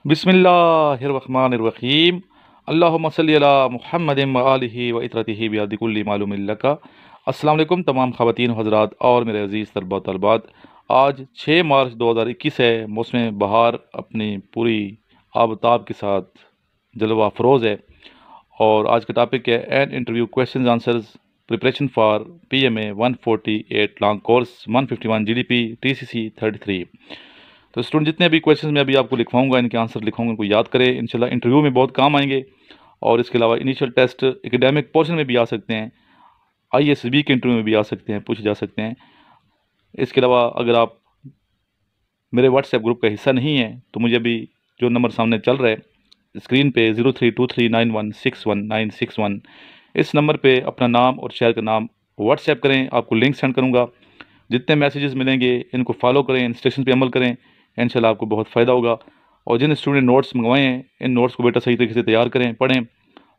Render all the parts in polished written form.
बिस्मिल्लाहिर्रहमानिर्रहीम। अल्लाहुम्मा सल्ली अला मुहम्मदिन व आलिहि व इतरतिहि बिअदि कुल्ली मालूमिन लका। अस्सलाम वालेकुम तमाम ख़वातीन हज़रात और मेरे अज़ीज़ तलबा तलबात। आज 6 मार्च 2021 है। मौसम बहार अपनी पूरी आबताब के साथ जलवा अफरोज़ है और आज का टॉपिक है an interview question answers preparation for PMA 148 long course 151 GDP TCC 33। तो स्टूडेंट जितने भी क्वेश्चंस मैं अभी आपको लिखवाऊंगा, इनके आंसर लिखवाऊंगा, इनको याद करें, इंशाल्लाह इंटरव्यू में बहुत काम आएंगे। और इसके अलावा इनिशियल टेस्ट एकेडमिक पोर्शन में भी आ सकते हैं, ISB के इंटरव्यू में भी आ सकते हैं, पूछे जा सकते हैं। इसके अलावा अगर आप मेरे व्हाट्सएप ग्रुप का हिस्सा नहीं है तो मुझे अभी जो नंबर सामने चल रहा है स्क्रीन पे 0323916191, इस नंबर पे अपना नाम और शहर का नाम व्हाट्सएप करें, आपको लिंक सेंड करूँगा। जितने मैसेजेस मिलेंगे इनको फॉलो करें, इंस्ट्रक्शन पे अमल करें, इंशाल्लाह आपको बहुत फ़ायदा होगा। और जिन स्टूडेंट ने नोट्स मंगवाए हैं इन नोट्स को बेटा सही तरीके से तैयार करें, पढ़ें।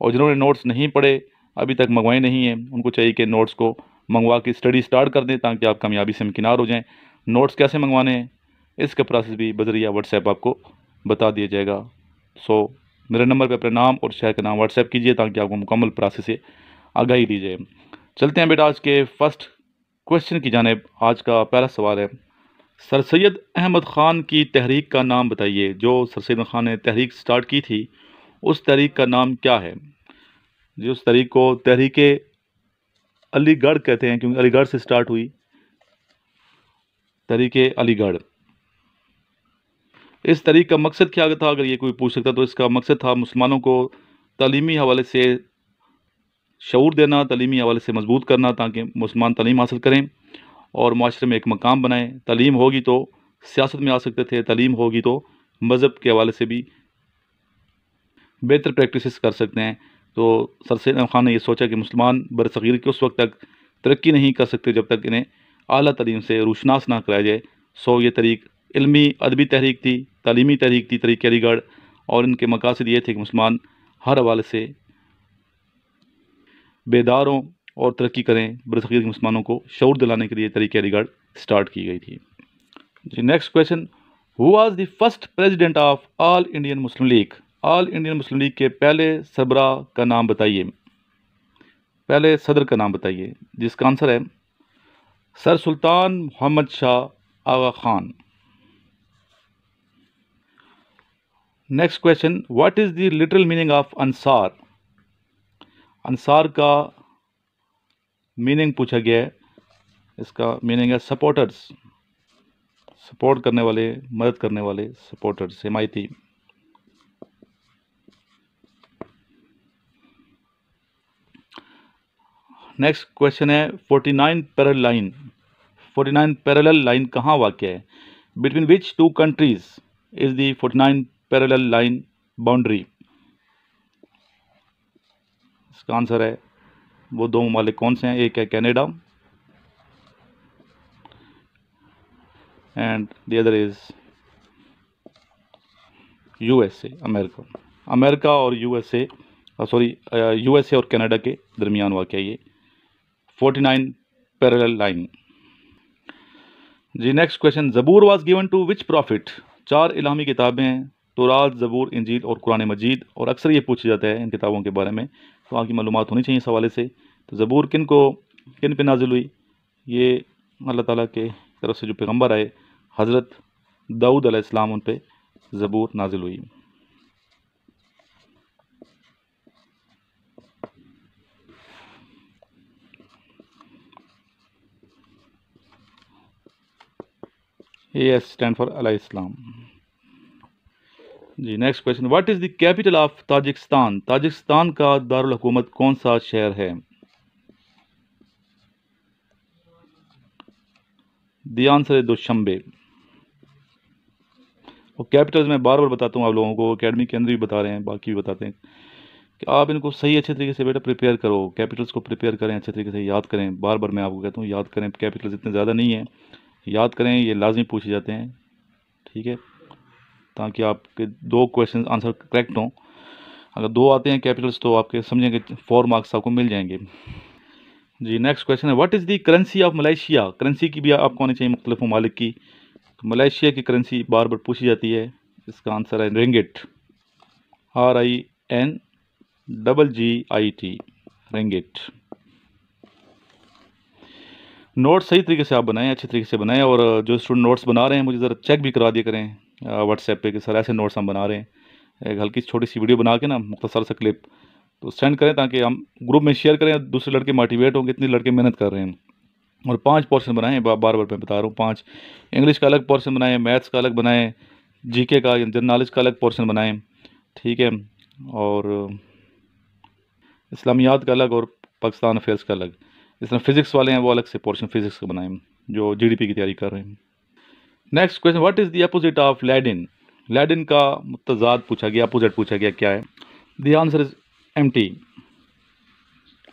और जिन्होंने नोट्स नहीं पढ़े, अभी तक मंगवाए नहीं हैं, उनको चाहिए कि नोट्स को मंगवा के स्टडी स्टार्ट कर दें ताकि आप कामयाबी से हमकिनार हो जाएँ। नोट्स कैसे मंगवाने हैं इसका प्रोसेस भी बजरिया व्हाट्सएप आपको बता दिया जाएगा। सो मेरे नंबर पर अपना नाम और शहर का नाम व्हाट्सएप कीजिए ताकि आपको मुकम्मल प्रोसेस से आगाही दी जाए। चलते हैं बेटा आज के फर्स्ट क्वेश्चन की जानिब। आज का पहला सवाल है, सर सैयद अहमद ख़ान की तहरीक का नाम बताइए। जो सर सैयद अहमद ख़ान ने तहरीक स्टार्ट की थी उस तहरीक का नाम क्या है? जी, उस तहरीक को तहरीक अलीगढ़ कहते हैं क्योंकि अलीगढ़ से स्टार्ट हुई, तहरीक अलीगढ़। इस तहरीक का मकसद क्या था? अगर ये कोई पूछ सकता तो इसका मकसद था मुसलमानों को तालीमी हवाले से शऊर देना, तालीमी हवाले से मजबूत करना ताकि मुसलमान तालीम हासिल करें और माशरे में एक मकाम बनाएं। तालीम होगी तो सियासत में आ सकते थे, तालीम होगी तो मज़हब के हवाले से भी बेहतर प्रैक्टिसेस कर सकते हैं। तो सर सैयद अहमद ख़ान ने यह सोचा कि मुसलमान बरसग़ीर के उस वक्त तक तरक्की नहीं कर सकते जब तक इन्हें आला तालीम से रूशनास ना कराया जाए। सो ये तहरीक इल्मी अदबी तहरीक थी, तालीमी तहरीक थी, तहरीक अलीगढ़। और इनके मकासद ये थे कि मुसलमान हर हवाले से बेदार हों और तरक्की करें। बरसग़ीर के मुसलमानों को शऊर दिलाने के लिए तहरीक अलीगढ़ स्टार्ट की गई थी। जी, next question, who was the first president of all Indian Muslim League? All Indian Muslim League के पहले सरबराह का नाम बताइए, पहले सदर का नाम बताइए, जिसका आंसर है Sir Sultan Mohammed Shah Aga Khan. Next question, what is the literal meaning of Ansar? Ansar का मीनिंग पूछा गया है, इसका मीनिंग है सपोर्टर्स, सपोर्ट करने वाले, मदद करने वाले, सपोर्टर्स, हिमायती। नेक्स्ट क्वेश्चन है 49 पैरेलल लाइन। 49 पैरेलल लाइन कहाँ वाक़या है? Between which two countries is the 49 parallel line boundary? इसका आंसर है वो दो ममालिक कौन से हैं? एक है Canada and the other is USA, America. America और USA, USA और कनाडा के दरमियान वाक़या ये 49 पैरेलल लाइन। जी, next question, Zabur was given to which prophet? 4 इलामी किताबें हैं, तौरात, ज़बूर, इंजील और कुरान मजीद। और अक्सर ये पूछा जाता है इन किताबों के बारे में, तो आपकी मालूमात होनी चाहिए इस हवाले से। तो ज़बूर किन पे नाजिल हुई? ये अल्लाह ताला के तरफ से जो पैगम्बर आए हज़रत दाऊद अलैहिस्सलाम, उन पे ज़बूर नाजिल हुई। AS स्टैंड फॉर अलैहिस्सलाम। जी, next question, what is the capital of Tajikistan? Tajikistan का दारुल हुकूमत कौन सा शहर है? द आंसर है दुशांबे। और कैपिटल्स मैं बार बार बताता हूँ आप लोगों को, एकेडमी के अंदर भी बता रहे हैं, बाकी भी बताते हैं कि आप इनको सही अच्छे तरीके से बेटा प्रिपेयर करो, कैपिटल्स को प्रिपेयर करें, अच्छे तरीके से याद करें। बार बार मैं आपको कहता हूँ याद करें, कैपिटल्स इतने ज़्यादा नहीं है, याद करें, ये लाजमी पूछे जाते हैं, ठीक है, ताकि आपके 2 क्वेश्चन आंसर करेक्ट हों। अगर 2 आते हैं कैपिटल्स तो आपके समझेंगे 4 मार्क्स आपको मिल जाएंगे। जी, नेक्स्ट क्वेश्चन है, what is the currency of Malaysia? Currency की भी आपको आनी चाहिए मुख्तलिफ ममालिक की। तो मलेशिया की करेंसी बार बार पूछी जाती है, इसका आंसर है रिंगिट, RINGGIT, रिंगिट। नोट सही तरीके से आप बनाएं, अच्छे तरीके से बनाएं, और जो स्टूडेंट नोट्स बना रहे हैं मुझे ज़रा चेक भी करा दिया करें व्हाट्सएप पे कि सर ऐसे नोट्स हम बना रहे हैं। एक हल्की छोटी सी वीडियो बना के ना, मुख्तसर सा क्लिप तो सेंड करें ताकि हम ग्रुप में शेयर करें, दूसरे लड़के मोटिवेट हों कि इतने लड़के मेहनत कर रहे हैं। और 5 पोर्शन बनाएं, बार बार मैं बता रहा हूँ, 5 इंग्लिश का अलग पोर्शन बनाएं, मैथ्स का अलग बनाएं, जीके का जनरल नॉलेज का अलग पोर्शन बनाएं, ठीक है, और इस्लामियात का अलग और पाकिस्तान अफेयर्स का अलग। इस तरह फिज़िक्स वाले हैं वो अलग से पोर्शन फिज़िक्स का बनाएं जो जीडीपी की तैयारी कर रहे हैं। Next question, what is the opposite of laden? Laden का मुतज़ाद पूछा गया, अपोजिट पूछा गया, क्या है? The answer is empty.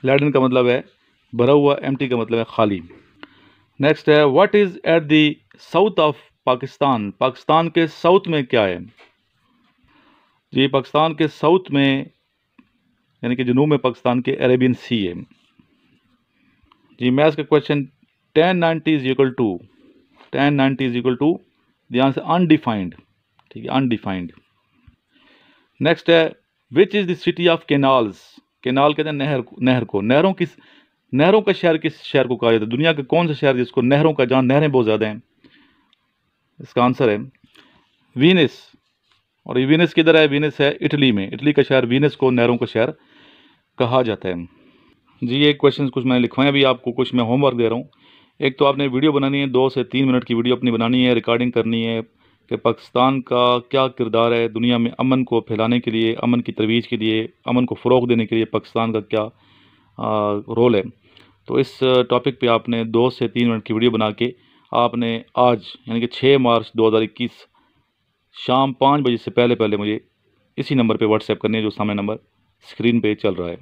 लैडिन का मतलब है भरा हुआ, एम्प्टी का मतलब है खाली। नेक्स्ट है, what is at the south of Pakistan? Pakistan के साउथ में क्या है? जी, पाकिस्तान के साउथ में यानी कि जनूब में पाकिस्तान के अरेबियन सी है। जी, मैथ्स का question, tan 90 is equal to, tan 90 is equal to, the answer undefined, ठीक है, अनडिफाइंड। नेक्स्ट है, which is the city of canals? Canal कहते हैं नहर को। नहरों का शहर किस शहर को कहा जाता है? दुनिया का कौन सा शहर जिसको नहरों का, जहाँ नहरें बहुत ज़्यादा हैं? इसका आंसर है वीनस। और ये वीनस किधर है? वीनस है इटली में। इटली का शहर वीनस को नहरों का शहर कहा जाता है। जी, ये क्वेश्चन कुछ मैंने लिखवाए, अभी आपको कुछ मैं होमवर्क दे रहा हूँ। एक तो आपने वीडियो बनानी है, 2 से 3 मिनट की वीडियो अपनी बनानी है, रिकॉर्डिंग करनी है कि पाकिस्तान का क्या किरदार है दुनिया में अमन को फैलाने के लिए, अमन की तरवीज के लिए, अमन को फ़रोग़ देने के लिए पाकिस्तान का क्या रोल है। तो इस टॉपिक पे आपने 2 से 3 मिनट की वीडियो बना के आपने आज यानी कि 6 मार्च 2021 शाम 5 बजे से पहले पहले मुझे इसी नंबर पे व्हाट्सएप करनी है जो सामने नंबर स्क्रीन पे चल रहा है।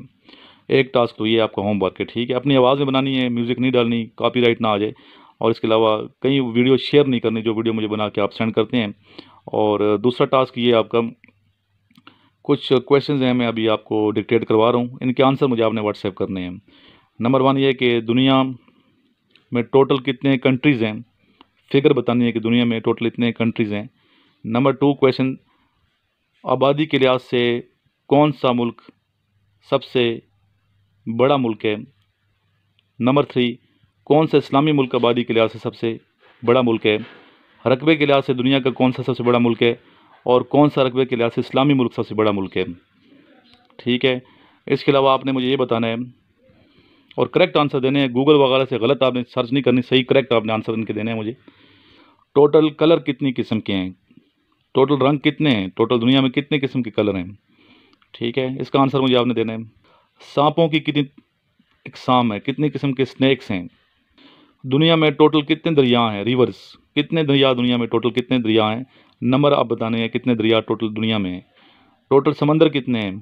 एक टास्क तो ये आपका होमवर्क है, ठीक है। अपनी आवाज़ में बनानी है, म्यूज़िक नहीं डालनी, कॉपीराइट ना आ जाए, और इसके अलावा कई वीडियो शेयर नहीं करनी जो वीडियो मुझे बना के आप सेंड करते हैं। और दूसरा टास्क ये आपका, कुछ क्वेश्चंस हैं मैं अभी आपको डिक्टेट करवा रहा हूँ, इनके आंसर मुझे आपने व्हाट्सएप करने हैं। नंबर 1 ये कि दुनिया में टोटल कितने कंट्रीज़ हैं, फिगर बतानी है कि दुनिया में टोटल इतने कंट्रीज़ हैं। नंबर 2 क्वेश्चन, आबादी के लिहाज से कौन सा मुल्क सबसे बड़ा मुल्क है। नंबर 3, कौन सा इस्लामी मुल्क आबादी के लिहाज से सबसे बड़ा मुल्क है। रकबे के लिहाज से दुनिया का कौन सा सबसे बड़ा मुल्क है, और कौन सा रकबे के लिहाज से इस्लामी मुल्क सबसे बड़ा मुल्क है, ठीक है। इसके अलावा आपने मुझे ये बताना है और करेक्ट आंसर देने हैं, गूगल वगैरह से गलत आपने सर्च नहीं करनी, सही करेक्ट आपने आंसर इनके देने हैं मुझे। टोटल कलर कितनी किस्म के हैं, टोटल रंग कितने हैं, टोटल दुनिया में कितने किस्म के कलर हैं, ठीक है, इसका आंसर मुझे आपने देना है। सांपों की कितनी इकसाम है, कितने किस्म के स्नैक्स हैं, दुनिया में टोटल कितने दरिया हैं, रिवर्स, कितने दरिया दुनिया में, टोटल कितने दरिया हैं, नंबर आप बताने हैं कितने दरिया टोटल दुनिया में हैं, टोटल समंदर कितने हैं,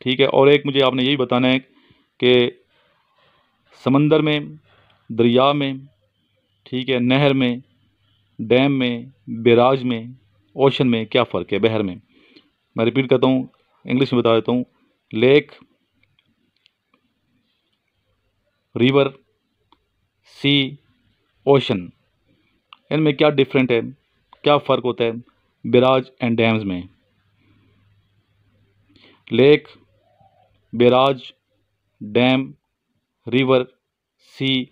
ठीक है। और एक मुझे आपने यही बताना है कि समंदर में, दरिया में, ठीक है, नहर में, डैम में, बैराज में, ओशन में क्या फ़र्क है, बहर में। मैं रिपीट करता हूँ, इंग्लिश में बता देता हूँ, लेक, रिवर, सी, ओशन, इनमें क्या डिफरेंट है, क्या फ़र्क होता है बैराज एंड डैम्स में। Lake, barrage, dam, river, sea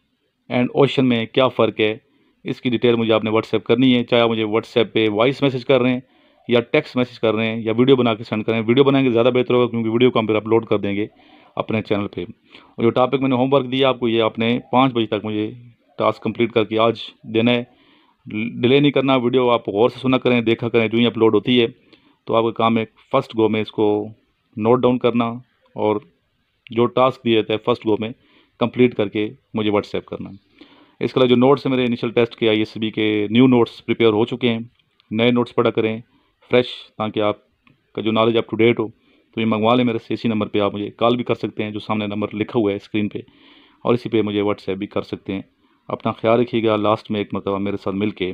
and ocean में क्या फ़र्क है, इसकी डिटेल मुझे आपने व्हाट्सएप करनी है, चाहे आप मुझे व्हाट्सएप पे वॉइस मैसेज कर रहे हैं या टेक्स्ट मैसेज कर रहे हैं या वीडियो बना के सेंड कर रहे हैं। वीडियो बनाएंगे ज़्यादा बेहतर होगा क्योंकि वीडियो को हम फिर अपलोड कर देंगे अपने चैनल पे। और जो टॉपिक मैंने होमवर्क दिया आपको, ये आपने 5 बजे तक मुझे टास्क कंप्लीट करके आज देना है, डिले नहीं करना। वीडियो आप गौर से सुना करें, देखा करें, जो ही अपलोड होती है तो आपका काम है फर्स्ट गो में इसको नोट डाउन करना और जो टास्क दिए जाते हैं फर्स्ट गो में कंप्लीट करके मुझे व्हाट्सएप करना। इसके अलावा जो नोट्स हैं मेरे इनिशियल टेस्ट के ISB के न्यू नोट्स प्रिपेयर हो चुके हैं, नए नोट्स पढ़ा करें फ्रेश, ताकि आपका जो नॉलेज अप टू डेट हो। तो ये मंगवा लें मेरे से, इसी नंबर पे आप मुझे कॉल भी कर सकते हैं जो सामने नंबर लिखा हुआ है स्क्रीन पे, और इसी पे मुझे व्हाट्सएप भी कर सकते हैं। अपना ख्याल रखिएगा। लास्ट में एक मरतबा मेरे साथ मिल के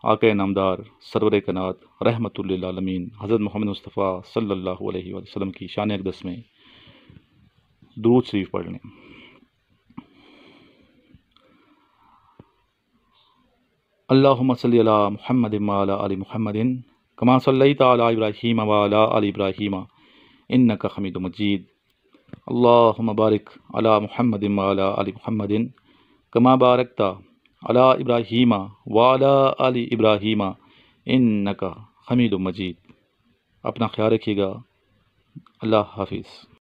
आक़ा नामदार सरवर कायनात रहमतुल लिल आलमीन हज़रत मोहम्मद मुस्तफ़ा सल्लल्लाहु अलैहि वसल्लम की शान अक़दस में दुरूद शरीफ पढ़ लें। अल्लाहुम्मा सल्लि अला मुहम्मदिन व अला आलि मुहम्मदिन कमा सल्लैता अला इब्राहीम व अला आलि इब्राहीम इन्नका हमीदुम मजीद। अल्लाहुम्मा बारिक अला मुहम्मदिन व अला आलि मुहम्मदिन कमा बारकता अला इब्राहीम व अला आलि इब्राहीम इन्नका हमीदुम मजीद। अपना ख्याल रखिएगा। अल्लाह हाफिज़।